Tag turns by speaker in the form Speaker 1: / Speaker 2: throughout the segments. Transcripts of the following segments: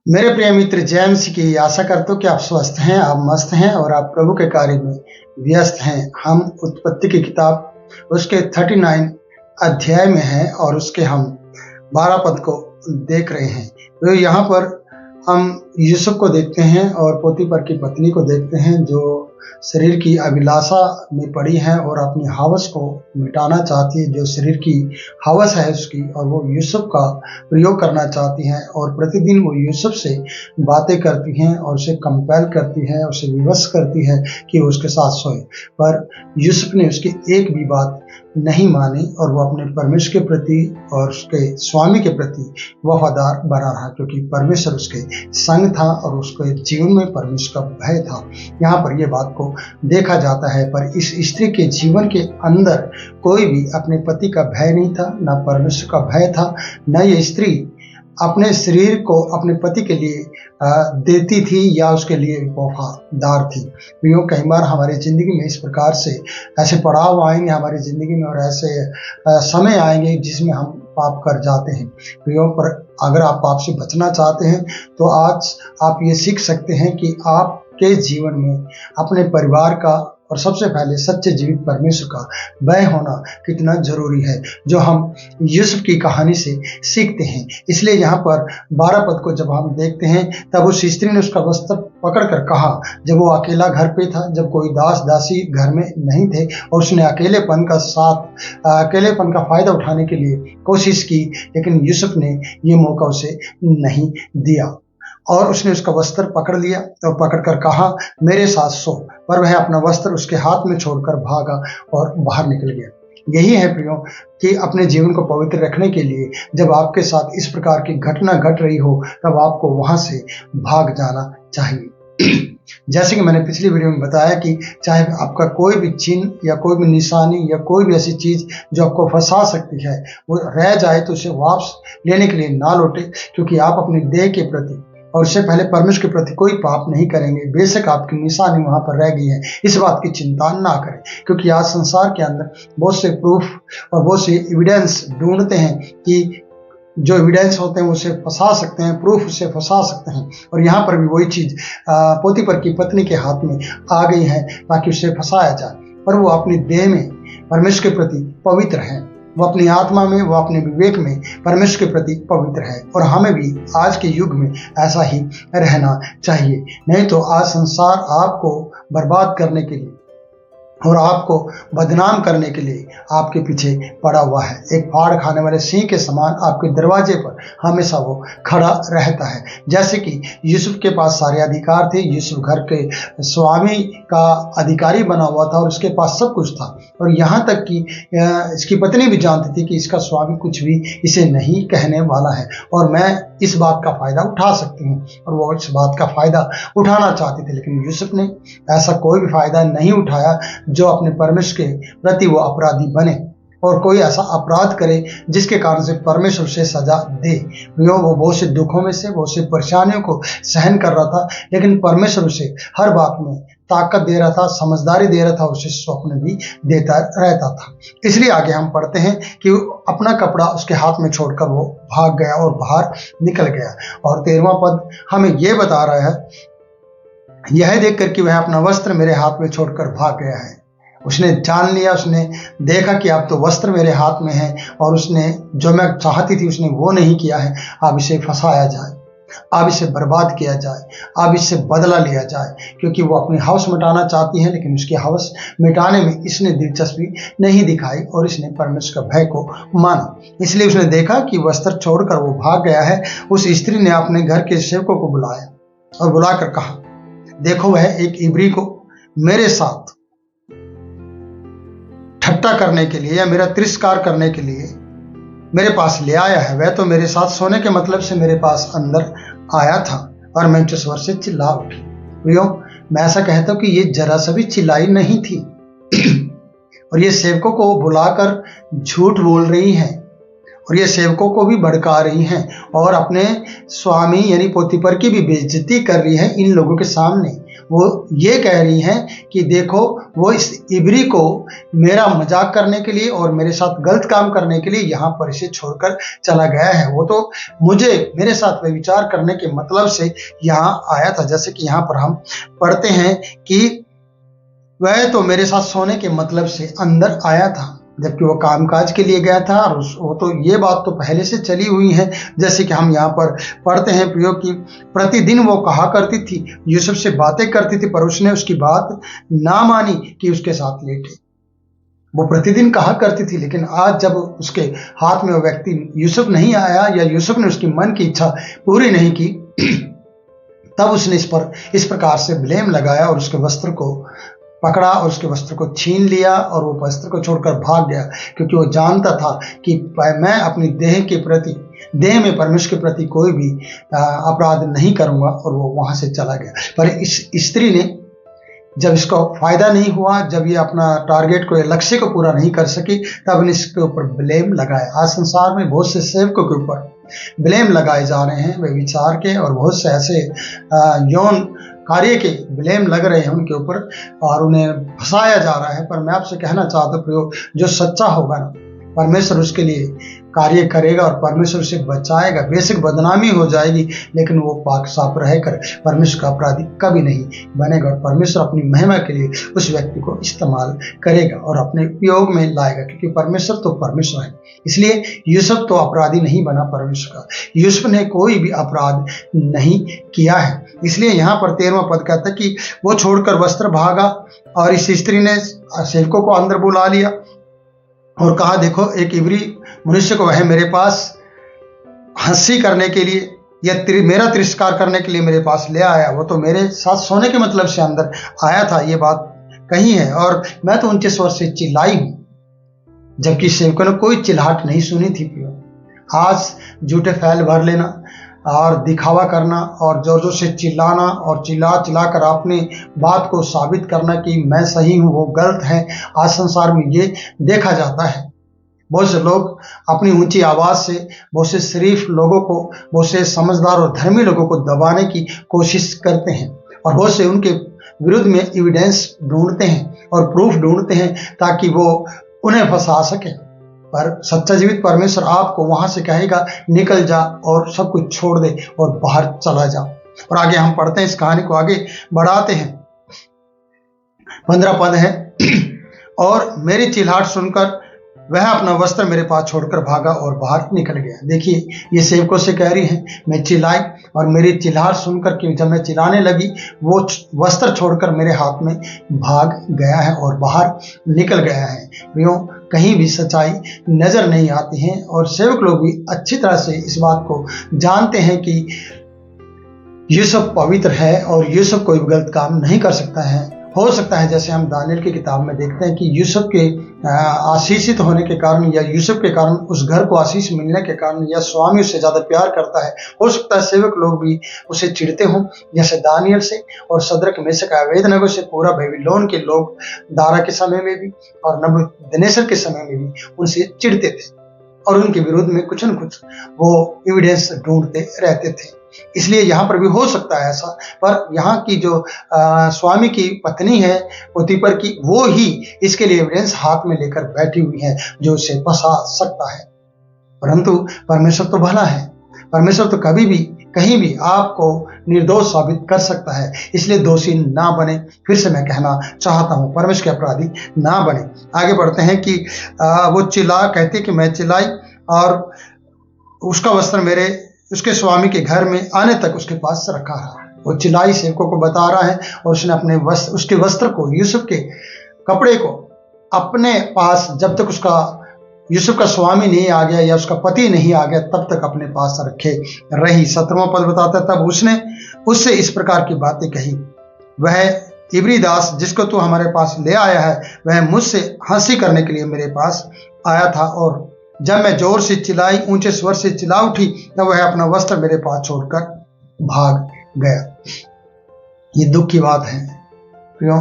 Speaker 1: मेरे प्रिय मित्र जेम्स की आशा करता हूँ कि आप स्वस्थ हैं, आप मस्त हैं और आप प्रभु के कार्य में व्यस्त हैं। हम उत्पत्ति की किताब उसके 39 अध्याय में हैं और उसके हम 12 पद को देख रहे हैं। तो यहाँ पर हम यूसुफ को देखते हैं और पोतीफर की पत्नी को देखते हैं जो शरीर की अभिलाषा में पड़ी है और अपनी हवस को मिटाना चाहती है, जो शरीर की हवस है उसकी, और वो यूसुफ का प्रयोग करना चाहती हैं और प्रतिदिन वो यूसुफ से बातें करती हैं और उसे कंपेल करती है, उसे विवश करती है कि वो उसके साथ सोए। पर यूसुफ ने उसकी एक भी बात नहीं मानी और वो अपने परमेश्वर के प्रति और उसके स्वामी के प्रति वफादार बना रहा, क्योंकि परमेश्वर उसके संग था और उसके जीवन में परमेश्वर का भय था। यहाँ पर यह बात को देखा जाता है। पर इस स्त्री के जीवन के अंदर कोई भी अपने पति का भय नहीं था, ना परमेश्वर का भय था, न ये स्त्री अपने शरीर को अपने पति के लिए देती थी या उसके लिए वफादार थी। प्रियो, कई बार हमारी ज़िंदगी में इस प्रकार से ऐसे पड़ाव आएंगे हमारी ज़िंदगी में और ऐसे समय आएंगे जिसमें हम पाप कर जाते हैं। प्रियो, पर अगर आप पाप से बचना चाहते हैं तो आज आप ये सीख सकते हैं कि आपके जीवन में अपने परिवार का और सबसे पहले सच्चे जीवित परमेश्वर का भय होना कितना जरूरी है, जो हम यूसुफ की कहानी से सीखते हैं। इसलिए यहाँ पर 12 पद को जब हम देखते हैं तब उस स्त्री ने उसका वस्त्र पकड़कर कहा, जब वो अकेला घर पे था, जब कोई दास दासी घर में नहीं थे और उसने अकेलेपन का फायदा उठाने के लिए कोशिश की, लेकिन यूसुफ ने ये मौका उसे नहीं दिया और उसने उसका वस्त्र पकड़ लिया और पकड़कर कहा, मेरे साथ सो। पर वह अपना वस्त्र उसके हाथ में छोड़कर भागा और बाहर निकल गया। यही है प्रियो कि अपने जीवन को पवित्र रखने के लिए जब आपके साथ इस प्रकार की घटना घट रही हो तब आपको वहां से भाग जाना चाहिए। जैसे कि मैंने पिछली वीडियो में बताया कि चाहे आपका कोई भी चिन्ह या कोई भी निशानी या कोई भी ऐसी चीज जो आपको फंसा सकती है वो रह जाए तो उसे वापस लेने के लिए ना लौटे, क्योंकि आप अपने देह के प्रति और उससे पहले परमेश्वर के प्रति कोई पाप नहीं करेंगे। बेशक आपकी निशानी वहां पर रह गई है, इस बात की चिंता ना करें, क्योंकि आज संसार के अंदर बहुत से प्रूफ और बहुत से एविडेंस ढूंढते हैं कि जो एविडेंस होते हैं उसे फंसा सकते हैं, प्रूफ उसे फंसा सकते हैं। और यहाँ पर भी वही चीज पोतीफर की पत्नी के हाथ में आ गई है ताकि उसे फंसाया जाए। पर वो अपने देह में परमेश्वर के प्रति पवित्र है, वो अपनी आत्मा में, वो अपने विवेक में परमेश्वर के प्रति पवित्र है। और हमें भी आज के युग में ऐसा ही रहना चाहिए, नहीं तो आज संसार आपको बर्बाद करने के लिए और आपको बदनाम करने के लिए आपके पीछे पड़ा हुआ है। एक फाड़ खाने वाले सिंह के समान आपके दरवाजे पर हमेशा वो खड़ा रहता है। जैसे कि यूसुफ के पास सारे अधिकार थे, यूसुफ घर के स्वामी का अधिकारी बना हुआ था और उसके पास सब कुछ था, और यहाँ तक कि इसकी पत्नी भी जानती थी कि इसका स्वामी कुछ भी इसे नहीं कहने वाला है और मैं इस बात का फायदा उठा सकती हूँ। और वो इस बात का फायदा उठाना चाहते थे, लेकिन यूसुफ ने ऐसा कोई भी फायदा नहीं उठाया जो अपने परमेश्वर के प्रति वो अपराधी बने और कोई ऐसा अपराध करे जिसके कारण से परमेश्वर उसे सजा दे। वो बहुत से दुखों में से, बहुत से परेशानियों को सहन कर रहा था, लेकिन परमेश्वर उसे हर बात में ताकत दे रहा था, समझदारी दे रहा था, उसे स्वप्न भी देता रहता था। इसलिए आगे हम पढ़ते हैं कि अपना कपड़ा उसके हाथ में छोड़कर वो भाग गया और बाहर निकल गया। और 13वां पद हमें यह बता रहा है, यह देखकर कि वह अपना वस्त्र मेरे हाथ में छोड़कर भाग गया है। उसने जान लिया, उसने देखा कि अब तो वस्त्र मेरे हाथ में है और उसने जो मैं चाहती थी उसने वो नहीं किया है। अब इसे फंसाया जाए, अब इसे बर्बाद किया जाए, अब इससे बदला लिया जाए, क्योंकि वो अपनी हवस मिटाना चाहती है, लेकिन उसकी हवस मिटाने में इसने दिलचस्पी नहीं दिखाई और इसने परमेश्वर का भय को माना। इसलिए उसने देखा कि वस्त्र छोड़कर वो भाग गया है। उस स्त्री ने अपने घर के सेवकों को बुलाया और बुलाकर कहा, देखो वह एक इब्री को मेरे साथ ठट्टा करने के लिए या मेरा तिरस्कार करने के लिए मेरे पास ले आया है। वह तो मेरे साथ सोने के मतलब से मेरे पास अंदर आया था और मैं उच्च स्वर से चिल्ला उठी। मैं ऐसा कहता हूं कि ये जरा सा भी चिल्लाई नहीं थी और ये सेवकों को बुलाकर झूठ बोल रही हैं और ये सेवकों को भी भड़का रही हैं और अपने स्वामी यानी पोतीफर की भी बेइज्जती कर रही है इन लोगों के सामने। वो ये कह रही हैं कि देखो वो इस इब्री को मेरा मजाक करने के लिए और मेरे साथ गलत काम करने के लिए यहाँ पर इसे छोड़कर चला गया है। वो तो मुझे मेरे साथ व्यभिचार करने के मतलब से यहाँ आया था। जैसे कि यहाँ पर हम पढ़ते हैं कि वह तो मेरे साथ सोने के मतलब से अंदर आया था, जबकि वो कामकाज के लिए गया था। और वो तो ये बात तो पहले से चली हुई है। जैसे कि हम यहाँ पर पढ़ते हैं प्रियो की प्रतिदिन वो कहा करती थी, यूसुफ से बातें करती थी, पर उसने उसकी बात ना मानी कि उसके साथ लेटे। वो प्रतिदिन कहा करती थी, लेकिन आज जब उसके हाथ में वो व्यक्ति यूसुफ नहीं आया या यूसुफ ने उसकी मन की इच्छा पूरी नहीं की, तब उसने इस प्रकार से ब्लेम लगाया और उसके वस्त्र को पकड़ा और उसके वस्त्र को छीन लिया और वो वस्त्र को छोड़कर भाग गया, क्योंकि वो जानता था कि मैं अपनी देह में परमेश्वर के प्रति कोई भी अपराध नहीं करूंगा, और वो वहां से चला गया। पर इस स्त्री ने जब इसको फायदा नहीं हुआ, जब ये अपना टारगेट को, लक्ष्य को पूरा नहीं कर सकी, तब ने इसके ऊपर ब्लेम लगाया। आज संसार में बहुत से सेवकों के ऊपर ब्लेम लगाए जा रहे हैं, वे विचार के, और बहुत से ऐसे यौन कार्य के ब्लेम लग रहे हैं उनके ऊपर और उन्हें फंसाया जा रहा है। पर मैं आपसे कहना चाहता हूं प्रियो, जो सच्चा होगा ना, परमेश्वर उसके लिए कार्य करेगा और परमेश्वर उसे बचाएगा। बेशक बदनामी हो जाएगी, लेकिन वो पाक साफ रहकर परमेश्वर का अपराधी कभी नहीं बनेगा, और परमेश्वर अपनी महिमा के लिए उस व्यक्ति को इस्तेमाल करेगा और अपने उपयोग में लाएगा, क्योंकि परमेश्वर तो परमेश्वर है। इसलिए यूसुफ तो अपराधी नहीं बना परमेश्वर का, यूसुफ ने कोई भी अपराध नहीं किया है। इसलिए यहाँ पर 13वां पद कहता है कि वो छोड़कर वस्त्र भागा, और इस स्त्री ने सेवकों को अंदर बुला लिया और कहा, देखो एक इब्री मनुष्य को वह मेरे पास हंसी करने के लिए या मेरा तिरस्कार करने के लिए मेरे पास ले आया। वो तो मेरे साथ सोने के मतलब से अंदर आया था, ये बात कही है, और मैं तो ऊंचे स्वर से चिल्लाई हूं, जबकि सेवकों ने कोई चिल्लाहट नहीं सुनी थी। आज झूठे फैल भर लेना और दिखावा करना और जोर जोर से चिल्लाना और चिल्ला कर अपनी बात को साबित करना कि मैं सही हूं, वो गलत है, आज संसार में ये देखा जाता है। बहुत से लोग अपनी ऊंची आवाज से बहुत से शरीफ लोगों को, बहुत से समझदार और धर्मी लोगों को दबाने की कोशिश करते हैं, और बहुत से उनके विरुद्ध में एविडेंस ढूंढते हैं और प्रूफ ढूंढते हैं ताकि वो उन्हें फंसा सके। पर सच्चा जीवित परमेश्वर आपको वहां से कहेगा, निकल जा और सब कुछ छोड़ दे और बाहर चला जा। और आगे हम पढ़ते हैं, इस कहानी को आगे बढ़ाते हैं। 15 पद है, और मेरी चिल्लाहट सुनकर वह अपना वस्त्र मेरे पास छोड़कर भागा और बाहर निकल गया। देखिए, ये सेवकों से कह रही है, मैं चिल्लाई और मेरी चिल्लाहट सुनकर कि जब मैं चिल्लाने लगी, वो वस्त्र छोड़कर मेरे हाथ में भाग गया है और बाहर निकल गया है। प्रियो, कहीं भी सच्चाई नजर नहीं आती है, और सेवक लोग भी अच्छी तरह से इस बात को जानते हैं कि यूसुफ पवित्र है और यूसुफ कोई गलत काम नहीं कर सकता है। हो सकता है जैसे हम दानियल की किताब में देखते हैं कि यूसुफ के आशीषित होने के कारण या यूसुफ के कारण, उस घर को आशीष मिलने के कारण, या स्वामी उससे ज्यादा प्यार करता है, हो सकता है सेवक लोग भी उसे चिढ़ते हों, जैसे दानियल से और सदरक मेशक अबेदनगो से पूरा बेबीलोन के लोग दारा के समय में भी और नबूकदनेस्सर के समय में भी उनसे चिढ़ते थे और उनके विरुद्ध में कुछ न कुछ वो एविडेंस ढूंढते रहते थे। इसलिए यहाँ पर भी हो सकता है ऐसा, पर यहाँ की जो स्वामी की पत्नी है पोतीपर की, वो ही इसके लिए एविडेंस हाथ में लेकर बैठी हुई है जो उसे फंसा सकता है। परंतु परमेश्वर तो भला है, परमेश्वर तो कभी भी कहीं भी आपको निर्दोष साबित कर सकता है। इसलिए दोषी ना बने, फिर से मैं कहना चाहता हूं, परमेश्वर के अपराधी ना बने। आगे बढ़ते हैं कि वो कहती कि मैं चिल्लाई और उसका वस्त्र उसके स्वामी के घर में आने तक उसके पास रखा रहा। वो चिल्लाई सेवकों को बता रहा है, और उसने अपने उसके वस्त्र को, यूसुफ के कपड़े को अपने पास, जब तक उसका यूसुफ का स्वामी नहीं आ गया या उसका पति नहीं आ गया, तब तक अपने पास रखे रही। 17वां पद बताता है, तब उसने उससे इस प्रकार की बातें कही, वह इब्री दास जिसको तू हमारे पास ले आया है, वह मुझसे हंसी करने के लिए मेरे पास आया था, और जब मैं जोर से चिल्लाई, ऊंचे स्वर से चिल्ला उठी, तब वह अपना वस्त्र मेरे पास छोड़कर भाग गया। ये दुख की बात है क्यों,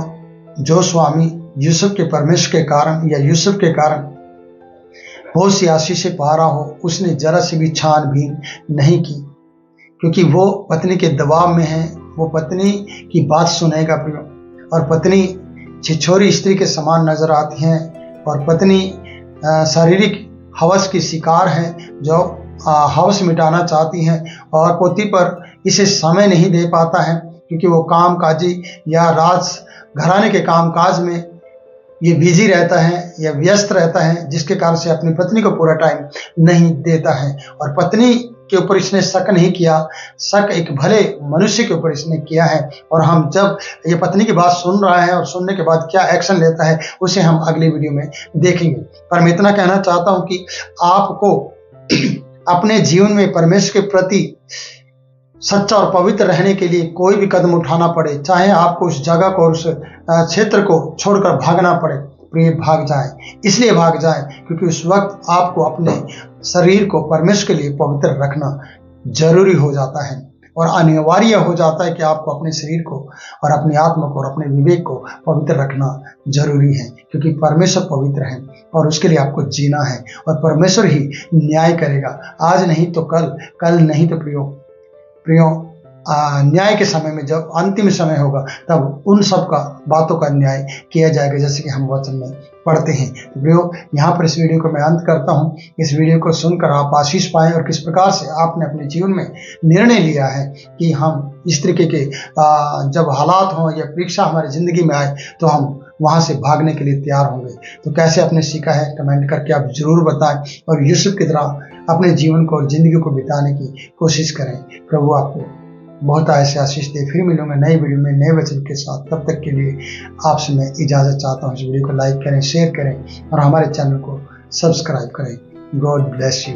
Speaker 1: जो स्वामी यूसुफ के परमेश्वर के कारण या यूसुफ के कारण बहुत सी आशीषें पा रहा हो, उसने जरा सी भी छानबीन नहीं की, क्योंकि वो पत्नी के दबाव में है, वो पत्नी की बात सुनेगा प्रियो। और पत्नी छिछोरी स्त्री के समान नजर आती हैं और पत्नी शारीरिक हवस की शिकार है जो हवस मिटाना चाहती हैं और पति पर इसे समय नहीं दे पाता है क्योंकि वो कामकाजी या राज घराने के कामकाज में ये बिजी रहता है या व्यस्त रहता है, जिसके कारण से अपनी पत्नी को पूरा टाइम नहीं देता है। और पत्नी के ऊपर इसने शक नहीं किया, शक एक भले मनुष्य के ऊपर इसने किया है। और हम जब ये पत्नी की बात सुन रहा है और सुनने के बाद क्या एक्शन लेता है उसे हम अगली वीडियो में देखेंगे। पर मैं इतना कहना चाहता हूं कि आपको अपने जीवन में परमेश्वर के प्रति सच्चा और पवित्र रहने के लिए कोई भी कदम उठाना पड़े, चाहे आपको उस जगह को और उस क्षेत्र को छोड़कर भागना पड़े, प्रिय भाग जाएं। इसलिए भाग जाएं क्योंकि उस वक्त आपको अपने शरीर को परमेश्वर के लिए पवित्र रखना जरूरी हो जाता है और अनिवार्य हो जाता है कि आपको अपने शरीर को और अपनी आत्मा को और अपने विवेक को पवित्र रखना जरूरी है, क्योंकि परमेश्वर पवित्र है और उसके लिए आपको जीना है और परमेश्वर ही न्याय करेगा। आज नहीं तो कल, कल नहीं तो प्रियो न्याय के समय में जब अंतिम समय होगा तब उन सब का बातों का न्याय किया जाएगा, जैसे कि हम वचन में पढ़ते हैं। तो प्रियो, यहाँ पर इस वीडियो को मैं अंत करता हूँ। इस वीडियो को सुनकर आप आशीष पाएं और किस प्रकार से आपने अपने जीवन में निर्णय लिया है कि हम इस तरीके के जब हालात हों या परीक्षा हमारी जिंदगी में आए तो हम वहां से भागने के लिए तैयार होंगे। तो कैसे आपने सीखा है कमेंट करके आप जरूर बताएं और यूसुफ की तरह अपने जीवन को और जिंदगी को बिताने की कोशिश करें। प्रभु आपको बहुत ऐसे आशीष दे। फिर मिलूंगा नई वीडियो में नए वचन के साथ। तब तक के लिए आपसे मैं इजाजत चाहता हूँ। इस वीडियो को लाइक करें, शेयर करें और हमारे चैनल को सब्सक्राइब करें। God bless you.